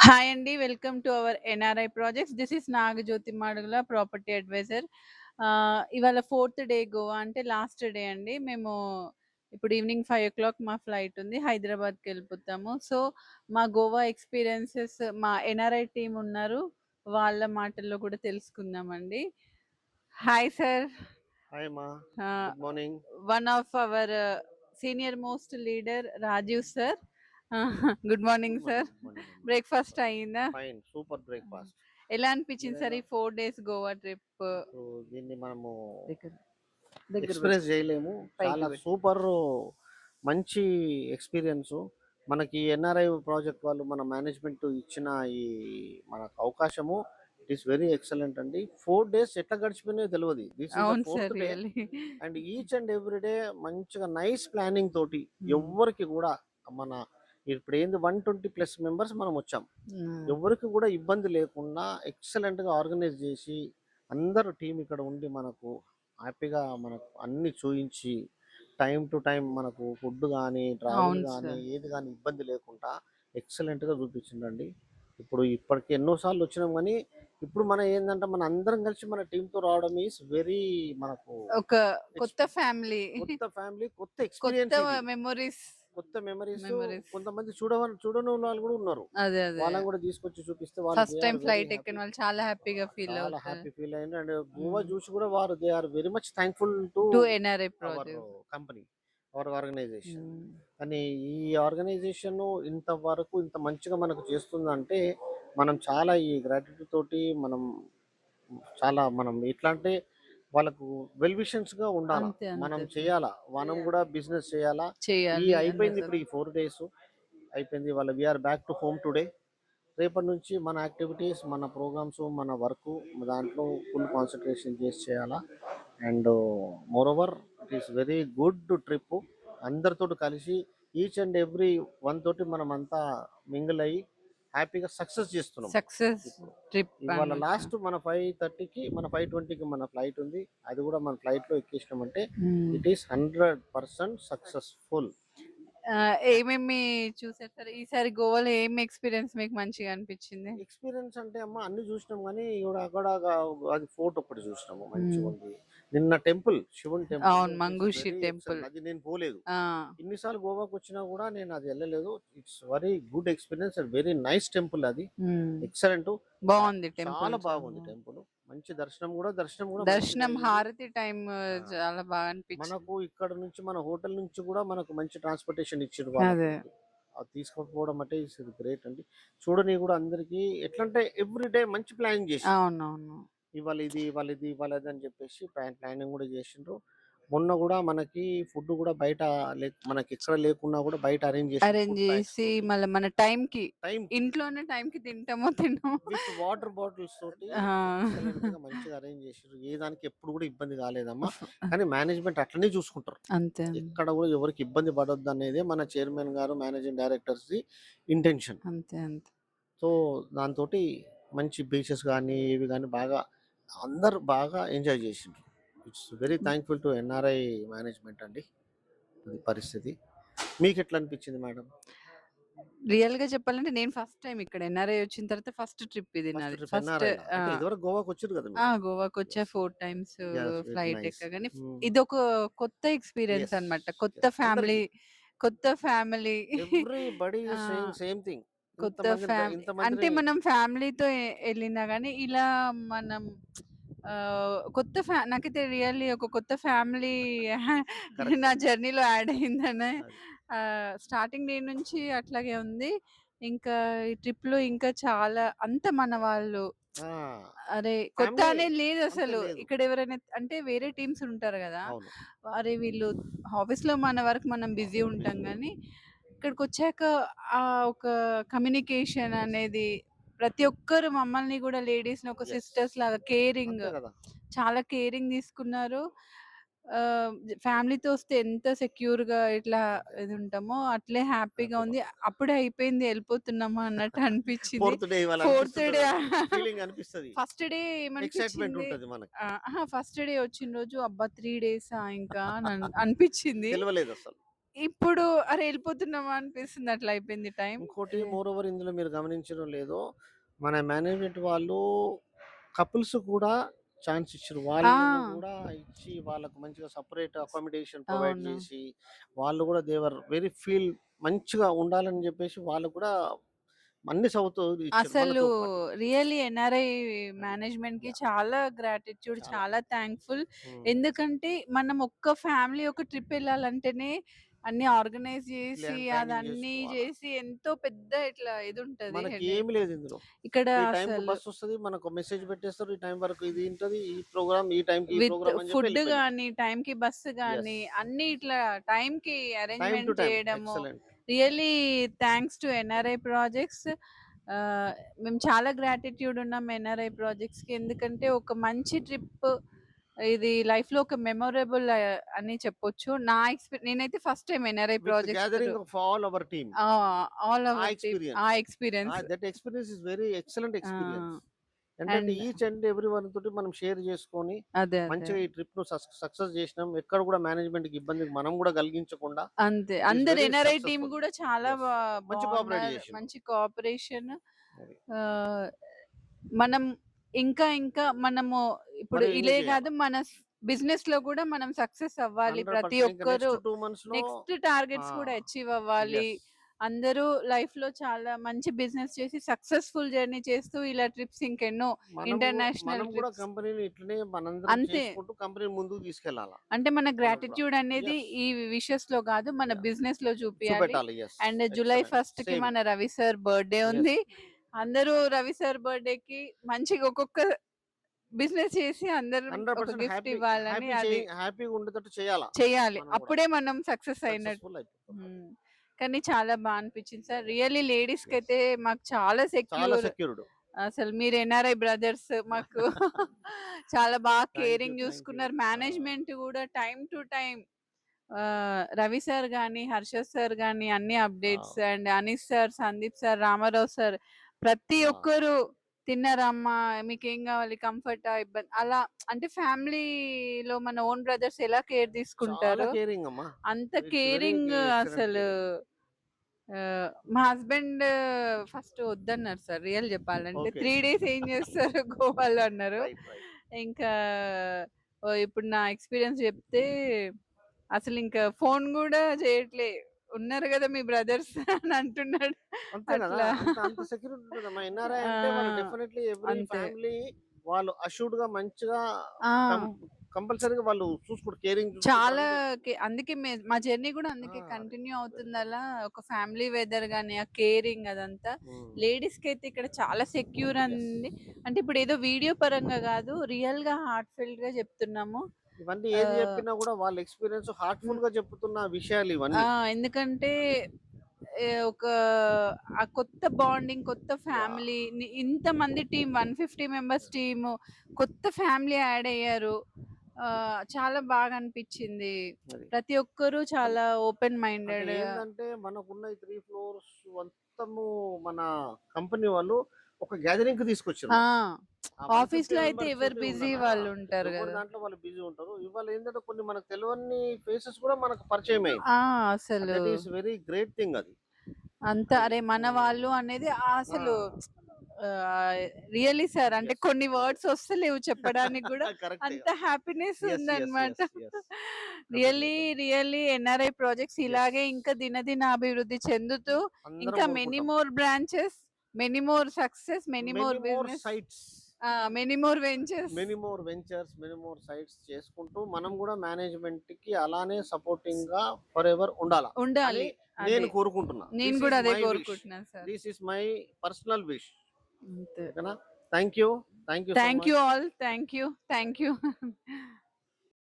Hi అండి. Welcome to our NRI projects. This is Nagajyothi Madugula property advisor. ఇవాళ fourth day Goa అంటే last day అండి. మేము ఇప్పుడు ఈవినింగ్ 5:00 మా ఫ్లైట్ ఉంది. హైదరాబాద్‌కి వెళ్ళిపోతాము. సో, మా గోవా ఎక్స్‌పీరియన్సెస్ మా ఎన్ఆర్ఐ టీమ్ ఉన్నారు. వాళ్ళ మాటల్లో కూడా తెలుసుకుందామండి. Hi sir. హాయ్ అమ్మా, ah, good morning. One of our senior most leader Rajeev sir. Good morning sir. Good morning అమ్మా. బ్రేక్‌ఫాస్ట్ అయిందా? Fine, super breakfast. ఎలా అనిపించింది సార్ మీరెలా? ఈ 4 డేస్ గోవా ట్రిప్? ఇప్పుడు దీన్ని మనము దగ్గర దగ్గర పెట్టు. ఎక్స్‌ప్రెస్ చేయలేము. పైకి చాలా పెట్టు. సూపర్ మంచి ఎక్స్‌పీరియన్సు. మనకి ఎన్ఆర్ఐ ప్రాజెక్ట్ వాళ్ళు మన మేనేజ్మెంట్ ఇచ్చిన ఈ మనకు అవకాశము ఇట్ ఈస్ వెరీ ఎక్సలెంట్ అండి. 4 డేస్ ఎట్లా గడిచిపోయినాయో తెలవదు. దిస్ ఈస్ ద అవును sir. Fourth day really. And each and every day మంచిగా నైస్ ప్లానింగ్ తోటి ఎవ్వరికి కూడా మన ఇప్పుడు ఏంది 120+ మెంబర్స్ మనం వచ్చాం. ఎవరికి కూడా ఇబ్బంది లేకుండా ఎక్సలెంట్గా ఆర్గనైజ్ చేసి అందరూ టీం ఇక్కడ ఉండి మనకు హ్యాపీగా మనకు అన్ని చూయించి టైం టు టైం మనకు ఫుడ్ కానీ ట్రావెల్ అవును కానీ సార్. ఏది కానీ ఇబ్బంది లేకుండా ఎక్సలెంట్గా చూపించిండండి. ఇప్పుడు ఇప్పటికి ఎన్నోసార్లు వచ్చినాం కానీ ఇప్పుడు మనం ఏంటంటే మన అందరం కలిసి మన టీంతో రావడం ఈస్ వెరీ మనకు ఒక కొత్త ఫ్యామిలీ. కొత్త ఫ్యామిలీ, కొత్త కొత్త ఎక్స్పీరియన్స్ ఇది. మెమోరీస్. కొత్త మెమరీస్. మెమోరీస్. కొంతమంది చూడని వాళ్ళు కూడా ఉన్నారు. అదే. అదే. వాళ్ళని కూడా తీసుకొచ్చి చూపిస్తే వాళ్ళు first they time are very flight ఎక్కిన హ్యాపీ. వాళ్ళు చాలా హ్యాపీగా ఫీల్ చాలా అవుతారు. హ్యాపీ ఫీల్ అయింది. అండ్ గోవా చూసి కూడా వారు they are very much thankful to to NRI our project. Company, our organization. కానీ ఈ ఆర్గనైజేషన్ ఇంతవరకు ఇంత మంచిగా మనకు చేస్తుందంటే మనం చాలా ఈ గ్రాటిట్యూడ్ తోటి మనం ఎట్లా అంటే వాళ్ళకు వెల్ విషన్స్ గా ఉండాలా. అంతే. మనం అంతే సార్. చేయాలా, మనం కూడా బిజినెస్ చేయాలా. ఈ చేయాలి అయిపోయింది అన్నది. ఇప్పుడు ఈ 4 డేస్ అయిపోయింది. వాళ్ళ we are back to home today. రేపటి నుంచి మన యాక్టివిటీస్, మన ప్రోగ్రామ్స్, మన వర్క్ దాంట్లో ఫుల్ కాన్సన్ట్రేషన్ చేసి చేయాలా. And more over it is very good trip. అందరితో కలిసి ఈచ్ అండ్ ఎవ్రీ వన్ తోటి మనం అంతా మింగిల్ అయ్యి హ్యాపీగా సక్సెస్ చేస్తున్నాం. సక్సెస్ ఇప్పుడు ట్రిప్ ఇవాళ అన్నట్టు. లాస్ట్ మన 5:30కి మన 5:20కి మన ఫ్లైట్ ఉంది. అది కూడా మన ఫ్లైట్లో ఎక్కేసినామంటే ఇట్ ఈస్ 100% సక్సెస్ఫుల్. ఏమేమి చూసారు సార్? ఈసారి గోవాలో ఏం ఎక్స్‌పీరియన్స్ మీకు మంచిగా అనిపించింది? ఎక్స్పీరియన్స్ అంటే అమ్మ అన్ని చూసినాం కానీ ఇక్కడ అక్కడ అది ఫోర్ట్ ఒకటి చూసినాము, మంచిగా హ్మ్. ఉంది. నిన్న టెంపుల్, శివుని టెంపుల్, అవును. It is Mangueshi very temple. Excellent. అది నేను పోలేదు. ఆ! ఇన్నిసార్లు గోవాకి వచ్చినా కూడా నేను అది వెళ్ళలేదు. It's very good experience and very nice temple. అది హ్మ్. ఎక్సలెంట్. బావుంది టెంపుల్ చాలా చాలా బాగుంది బావుంది. టెంపుల్. మంచి దర్శనం కూడా మంచిగా దర్శనం జరిగింది. హారతి టైమ్ ఆ, చాలా బాగా అనిపించింది. మనకు ఇక్కడ నుంచి మన హోటల్ నుంచి కూడా మనకు మంచి ట్రాన్స్పోర్టేషన్ ఇచ్చారు వాళ్ళకు. అదే. అది తీసుకోకపోవడం అంటే ఇస్ గ్రేట్ అండి. చూడని కూడా అందరికీ ఎట్లా అంటే ఎవ్రీ డే మంచి ప్లానింగ్ చేసిండ్రు. అవునవును. ఇవాళ ఇది అని చెప్పేసి ప్లానింగ్ కూడా చేసిండ్రు. మొన్న కూడా మనకి ఫుడ్ కూడా బయట మనకి ఎక్కడ లేకున్నా కూడా బయట అరేంజ్ చేసిండ్రు అరేంజ్ ఫుడ్ ప్యాక్స్ చేసి తోటి మళ్ళా మన టైంకి టైంకి ఇంట్లోనే టైంకి తింటామో. విత్ వాటర్ బాటిల్స్ తోటి ఆ! ఎక్సలెంట్ గా మంచిగా అరేంజ్ చేసిండ్రు. ఏ దానికి ఎప్పుడు కూడా ఇబ్బంది కాలేదమ్మా. కానీ మేనేజ్మెంట్ అట్లనే చూసుకుంటారు. అంతే. ఎక్కడ కూడా ఎవరికి ఇబ్బంది పడొద్దు అనేదే మన చైర్మన్ గారు, మేనేజింగ్ డైరెక్టర్స్ ది ఇంటెన్షన్. అంతే. అంతే. సో దాంతోటి మంచి బీచెస్ కానీ ఇవి కానీ బాగా అందరూ బాగా ఎంజాయ్ చేసిండ్రు. It's very thankful to NRI management అండి. అది పరిస్థితి. మీకు ఎట్లా అనిపించింది మేడం? రియల్‌గా చెప్పాలంటే నేను ఫస్ట్ టైమ్ ఇక్కడ ఎన్ఆర్ఐ వచ్చిన తర్వాత ఫస్ట్ ట్రిప్ ఇది ఫస్ట్ నాది. ట్రిప్ ఫస్ట్ ఎన్ఆర్ఐలా? ఆ! అంటే ఇదివరకు గోవాకి వచ్చారు కదా ఆ! మీరు? గోవాకొచ్చా yes, 4 times yes, very flight nice. ఎక్కగానే ఇదొక కొత్త ఎక్స్‌పీరియన్స్ ఎస్, అన్నమాట. కొత్త ఎస్, ఫ్యామిలీ, అందరికి కొత్త ఫ్యామిలీ. ఎవ్రీబడీ ఆ! Saying same thing. కొత్త అంటే ఇంతమందిని మనం ఫ్యామిలీతో ఎళ్ళినా గానీ, ఇలా మనం కొత్త నాకైతే రియల్లీ ఒక కొత్త ఫ్యామిలీ కరెక్ట్. నా జర్నీలో యాడ్ అయిందనే. అది. స్టార్టింగ్ డే నుంచి అట్లాగే ఉంది. ఇంకా ఈ ట్రిప్‌లో ఇంకా చాలా అంతా మన వాళ్ళు. ఆ! అరే! కొత్త ఫ్యామిలీ అనేది అంతే లేదసలు. లేదు. ఇక్కడ ఎవరైనా అంటే వేరే టీమ్స్ ఉంటారు గదా! అవును. అరే! వీళ్ళు ఆఫీస్‌లో మన వరకు మనం బిజీ ఉంటాం బిజీ. గానీ, ఇక్కడికొచ్చాక ఒక కమ్యూనికేషన్ అనేది ప్రతి ఒక్కరు మమ్మల్ని గూడా లేడీస్‌ని ఒక యెస్. సిస్టర్స్ లాగా కేరింగ్, అంతే కదా! చాలా కేరింగ్ తీసుకున్నారు. ఆహ్, ఫ్యామిలీతో వస్తే ఎంత సెక్యూర్‌గా ఇట్లా అంతే. ఇది ఉంటామో అట్లే హ్యాపీగా హ్యాపీగా ఉంది. ఉంటారు. అప్పుడే అయిపోయింది ఎళ్ళిపోతున్నామా అన్నట్టు అనిపిచ్చింది. ఫోర్త్ డే ఇవాళ ఫోర్త్ డే అనిపిస్తుంటది. ఫీలింగ్ అనిపిస్తది. ఫస్ట్ డే ఎక్సైట్‌మెంట్ ఏమనిపిచ్చింది, ఉంటది మనకి. అహా! ఫస్ట్ డే వచ్చిన రోజు అబ్బా! 3 డేసా ఇంకా అని అనిపిచ్చింది. తెలవలేదసలు. ఇప్పుడు అరే వెళ్ళిపోతున్నామా అనిపిస్తుంది, అట్లా అయిపోయింది టైం. ఇంకోటి మోర్ ఓవర్ ఇందులో మీరు గమనించడం లేదో, మన మేనేజ్మెంట్ వాళ్ళు కపుల్స్ కూడా ఛాన్స్ ఇచ్చారు. వాళ్ళకు కూడా ఇచ్చి వాళ్ళకు మంచిగా సపరేట్ అకామిడేషన్ ప్రొవైడ్ అవును. చేసి వాళ్ళు కూడా దేవర్ వెరీ ఫీల్ మంచిగా ఉండాలని చెప్పేసి వాళ్ళు కూడా అన్ని సౌత్ ఇచ్చారు అసలు మనతో పాటు. రియల్లీ ఎన్ఆర్ఐ అది మేనేజ్మెంట్ కి యా చాలా గ్రాటిట్యూడ్, చాలా చాలా థ్యాంక్ఫుల్. ఉమ్. ఎందుకంటే మనం ఒక్క ఫ్యామిలీ ఒక ట్రిప్ వెళ్ళాలంటేనే అన్ని ఆర్గనైజ్ చేసి ప్లానింగ్ అదన్నీ చేసుకోవాలా, చేసి ఎంతో పెద్ద ఇట్లా ఇది ఉంటది మనకి హెడేక్. ఏమి లేదు ఇందులో. ఇక్కడ ఈ టైంకి అసలు బస్ వస్తది, మనకు మెసేజ్ పెట్టేస్తారు, ఈ టైం వరకు ఇది ఉంటది, ఈ ప్రోగ్రామ్ ఈ టైంకి ఈ విత్ ప్రోగ్రామ్ అని చెప్పి ఫుడ్ వెళ్ళిపోయినాం. గాని, టైంకి బస్సు ఎస్, గాని అన్ని ఇట్లా టైంకి టైం టు అరేంజ్‌మెంట్ టైం చేయడము. Excellent. Really thanks to NRI projects. మేము చాలా గ్రాటిట్యూడ్ ఉన్నాం ఎన్ఆర్ఐ ప్రాజెక్ట్స్‌కి. ఎందుకంటే ఒక మంచి ట్రిప్ ఇది లైఫ్‌లో ఒక మెమరబుల్ అని చెప్పొచ్చు. నేనైతే first time NRI with projects through. Gathering of all our team, ఆ! ఆల్ ఆ అవర్ టీమ్ ఆ experience, experience. That experience is very excellent experience. ఆ! ఏంటంటే and each and every one తోటి మనం షేర్ చేసుకొని అదే. మంచిగా ఈ ట్రిప్ ను సక్సెస్ చేసినాం. ఎక్కడ కూడా మేనేజ్మెంట్ కి ఇబ్బంది మనం కూడా కలిగించకుండా అంతే. ఇట్ ఈస్ అందరు వెరీ ఎన్ఆర్ఐ టీమ్ సక్సెస్ఫుల్. గూడా చాలా ఎస్, మంచి కోఆపరేట్ బావున్నారు. చేసిండ్రు. మంచి కోఆపరేషన్. అది ఆహ్, మనం ఇంకా మనము ఇప్పుడు మనం ఎంజాయ్ ఇలే చేయాలి గాదు, మన బిజినెస్‌లో గూడా మనం సక్సెస్ అవ్వాలి. ప్రతి 100%. ఇంకా ఒక్కరు నెక్స్ట్ 2 months లో నెక్స్ట్ టార్గెట్స్ కూడా అచీవ్ అవ్వాలి. ఎస్, అందరూ లైఫ్‌లో చాలా మంచి బిజినెస్ చేసి సక్సెస్‌ఫుల్ జర్నీ చేస్తూ ఇలా ట్రిప్స్ ఇంకెన్నో ఇంటర్నేషనల్ మనం కూడా ట్రిప్స్. కంపెనీని ఇట్లనే మనందరం అంతే. చేసుకుంటూ కంపెనీని ముందుకు తీసుకెళ్లాలా అంటే మన మనం కూడా. గ్రాటిట్యూడ్ అనేది ఎస్, ఈ విషెస్‌లో గాదు, మన యా బిజినెస్‌లో చూపియాలి. చూపెట్టాలి. ఎస్, అండ్ జూలై ఎక్సలెంట్ 1కి సేమ్. మన రవి సార్ బర్త్‌డే ఎస్, ఉంది. అందరూ రవి సార్ బర్త్‌డేకి మంచిగా ఒక్కొక్క బిజినెస్ చేసి అందరం ఒక 100% గిఫ్ట్ హ్యాపీ ఇవ్వాలని హ్యాపీ అది హ్యాపీగా ఉండేటట్టు చేయాలా చేయాలి. మనం కూడా. అప్పుడే మనం సక్సెస్ అయినట్టు. సక్సెస్ఫుల్ అయిపోతాం. హ్మ్. కానీ చాలా అనిపించింది సార్. రియల్లీ ఎస్, లేడీస్‌కైతే మాకు చాలా చాలా సెక్యూర్. సెక్యూర్డ్. అసలు మీరు ఎన్ఆర్ఐ బ్రదర్స్ మాకు చాలా బాగా thank you, caring thank you. చూసుకున్నారు. మేనేజ్మెంట్ గూడా time to time Ravi sir గాని, హర్షద్ సార్ గాని అన్ని updates, and Anees sir, Sandeep sir, Ramarao sir ప్రతి ఒక్కరు తిన్నారమ్మా? మీకేం గావాలి? కంఫర్టా? ఇబ్బంది అలా అంటే ఫ్యామిలీలో మన ఓన్ బ్రదర్స్ ఎలా కేర్ చాలా తీసుకుంటారో కేరింగ్ అమ్మా, అంత ఇట్స్ వెరీ కేరింగ్ ఎక్సలెంట్ అసలు. కేరింగ్. మా హస్బెండ్ ఫస్ట్ వద్దన్నారు సార్ రియల్ చెప్పాలంటే. ఓకే. 3 డేస్ ఏం చేస్తారు గోవాలో అన్నారు. Right, right. ఇంకా ఇప్పుడు నా ఎక్స్‌పీరియన్స్ చెప్తే అసలింక ఫోను గూడా చేయట్లే. ఉన్నారు గదా మీ బ్రదర్స్ అని అంటున్నాడు. అంతే కదా! అట్లా. అంత అంత సెక్యూరిటీ ఉంటదమ్మా. ఎన్ఆర్ఐ అంటే వాళ్ళు ఆ! డెఫినెట్‌లీ ఎవ్రీ అంతే. ఫ్యామిలీ వాళ్ళు అష్యూర్డ్‌గా మంచిగా ఆ! కం కంపల్సరీగా వాళ్ళు కేరింగ్ చూసుకుంటారు. చాలా అంటే అందుకే మా జర్నీ గూడా అందుకే అది కంటిన్యూ వెరీ అవుతుందలా. ఒక ఫ్యామిలీ వెదర్ గాని, ఆ కేరింగ్ అదంతా. లేడీస్‌కైతే ఇక్కడ చాలా సెక్యూర్ యెస్. అంది. అంటే ఇప్పుడేదో వీడియో పరంగా గాదు, రియల్‌గా హార్ట్ ఫెల్ట్‌గా చెప్తున్నాము. ఇవన్నీ ఏది ఆహ్, చెప్పినా కూడా వాళ్ళ ఎక్స్‌పీరియన్స్ హ్మ్. హార్ట్‌ఫుల్‌గా చెప్తున్న విషయాలు ఆ! ఇవన్నీ. ఎందుకంటే ఒక ఆ కొత్త బాండింగ్, కొత్త యాహ్! ఫ్యామిలీ ఇంతమంది టీమ్ 150 మెంబర్స్ టీము, కొత్త ఫ్యామిలీ యాడ్ అయ్యారు. చాలా బాగా అనిపిచ్చింది. అది. ప్రతి ఒక్కరు అన్ చాలా ఓపెన్ అంటే మైండెడ్. ఏందంటే మనకున్న ఈ 3 ఫ్లోర్స్ మొత్తము మన కంపెనీ వాళ్ళు ఒక గ్యాదరింగ్‌కి తీసుకొచ్చిర్రు ఆ! మనల్ని. ఆ 150 ఆఫీస్‌లో అయితే మెంబర్స్ ఎవరు తోటి బిజీ ఉండనా, వాళ్ళు ఉంటారు ఎవరి గదా! దాంట్లో వాళ్ళు బిజీ ఉంటారు. ఇవాళ ఏందంటే కొన్ని మనకు తెలవని ఫేసెస్ కూడా మనకు పరిచయం అయింది. ఆ! అసలు that is very great thing అది. అంతా అది. అరే! మన వాళ్ళు అనేది ఆ! అసలు ఆహ్, రియల్లీ సార్ అంటే యెస్. కొన్ని వర్డ్స్ వస్తలేవు చెప్పడానికి గూడా. కరెక్టే. అంత హ్యాపీనెస్ యెస్, యెస్, ఉందన్నమాట. Yes, yes. రియల్లీ, అర్థమైతుంది. Really NRI projects yes. ఇలాగే ఇంకా దినదిన అభివృద్ధి చెందుతూ అందరం ఇంకా మెనీ కోరుకుంటాం. More branches, many more success, many many more more business, sites, many more ventures many more ventures, many more sites చేసుకుంటూ మనం కూడా మేనేజ్మెంట్‌కి అలానే సపోర్టింగ్‌గా ఫరెవర్ ఉండాలా అని ఉండాలి. నేను అదే. కోరుకుంటున్నా. నేను దిస్ గూడా ఈస్ అదే మై విష్. కోరుకుంటున్నాను sir. This is my personal wish. అంతే. ఓకేనా? Thank you. Thank you so thank you much. All. Thank you. Thank you.